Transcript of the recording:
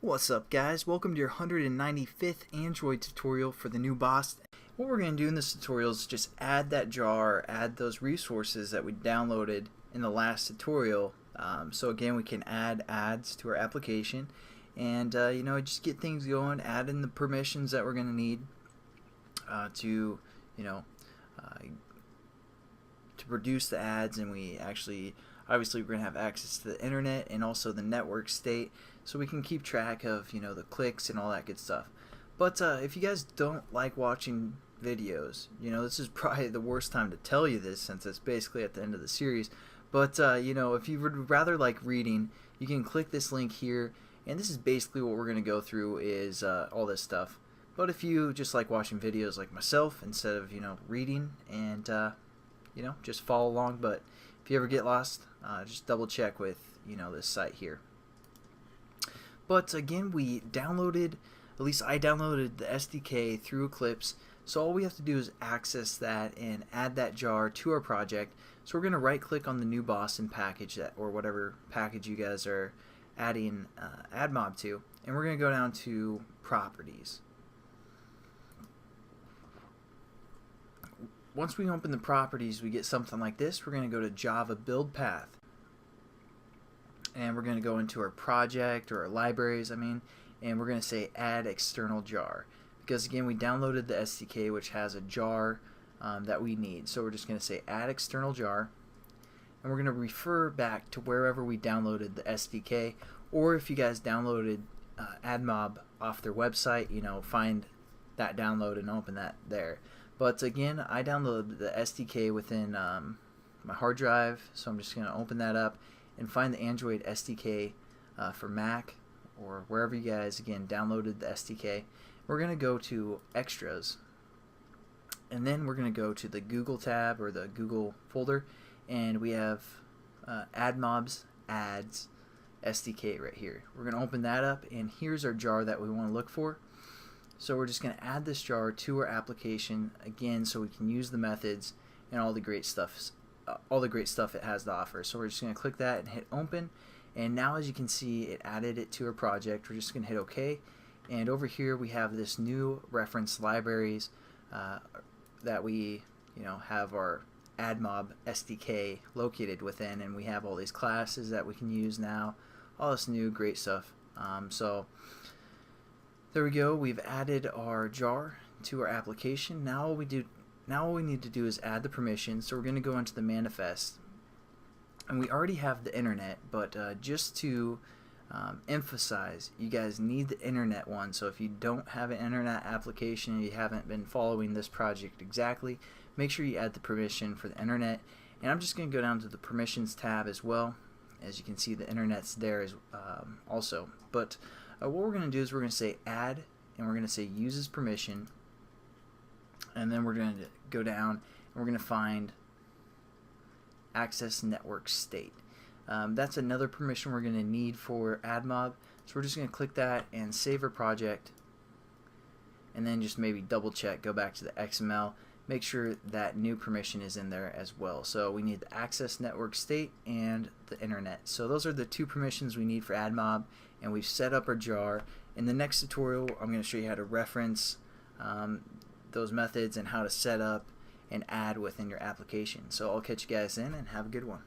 What's up, guys? Welcome to your 195th Android tutorial for the new boss. What we're going to do in this tutorial is just add that jar, add those resources that we downloaded in the last tutorial. So again, we can add ads to our application and just get things going, add in the permissions that we're going to need to produce the ads, and obviously we're going to have access to the internet and also the network state, so we can keep track of the clicks and all that good stuff. But if you guys don't like watching videos, this is probably the worst time to tell you this, since it's basically at the end of the series. But if you would rather like reading, you can click this link here, and this is basically what we're going to go through is all this stuff. But if you just like watching videos like myself instead of reading and just follow along, but if you ever get lost, just double check with this site here. But again, we downloaded, at least I downloaded the SDK through Eclipse, so all we have to do is access that and add that jar to our project. So we're going to right click on the new Boston package, or whatever package you guys are adding AdMob to, and we're going to go down to properties. Once we open the properties, we get something like this. We're going to go to Java build path, and we're going to go into our project, or our libraries and we're going to say add external jar, because again, we downloaded the SDK which has a jar that we need. So we're just going to say add external jar, and we're going to refer back to wherever we downloaded the SDK, or if you guys downloaded AdMob off their website, find that download and open that there. But again, I downloaded the SDK within my hard drive, so I'm just going to open that up and find the Android SDK for Mac, or wherever you guys again downloaded the SDK. We're going to go to extras, and then we're going to go to the Google tab, or the Google folder, and we have AdMob's ads SDK right here. We're going to open that up, and here's our jar that we want to look for. So we're just going to add this jar to our application again, so we can use the methods and all the great stuff it has to offer. So we're just going to click that and hit open, and now as you can see, it added it to our project. We're just going to hit OK, and over here we have this new reference libraries that we have our AdMob SDK located within, and we have all these classes that we can use now, all this new great stuff. So there we go. We've added our jar to our application. Now all we need to do is add the permissions. So we're going to go into the manifest, and we already have the internet, but just to emphasize, you guys need the internet one. So if you don't have an internet application and you haven't been following this project exactly, make sure you add the permission for the internet. And I'm just going to go down to the permissions tab as well. As you can see, the internet's there also. But what we're going to do is we're going to say add, and we're going to say uses permission, and then we're going to go down and we're going to find access network state. That's another permission we're going to need for AdMob, so we're just going to click that and save our project, and then just maybe double check, go back to the XML, make sure that new permission is in there as well. So we need the access network state and the internet. So those are the two permissions we need for AdMob, and we've set up our jar. In the next tutorial, I'm going to show you how to reference those methods and how to set up and add within your application. So I'll catch you guys in, and have a good one.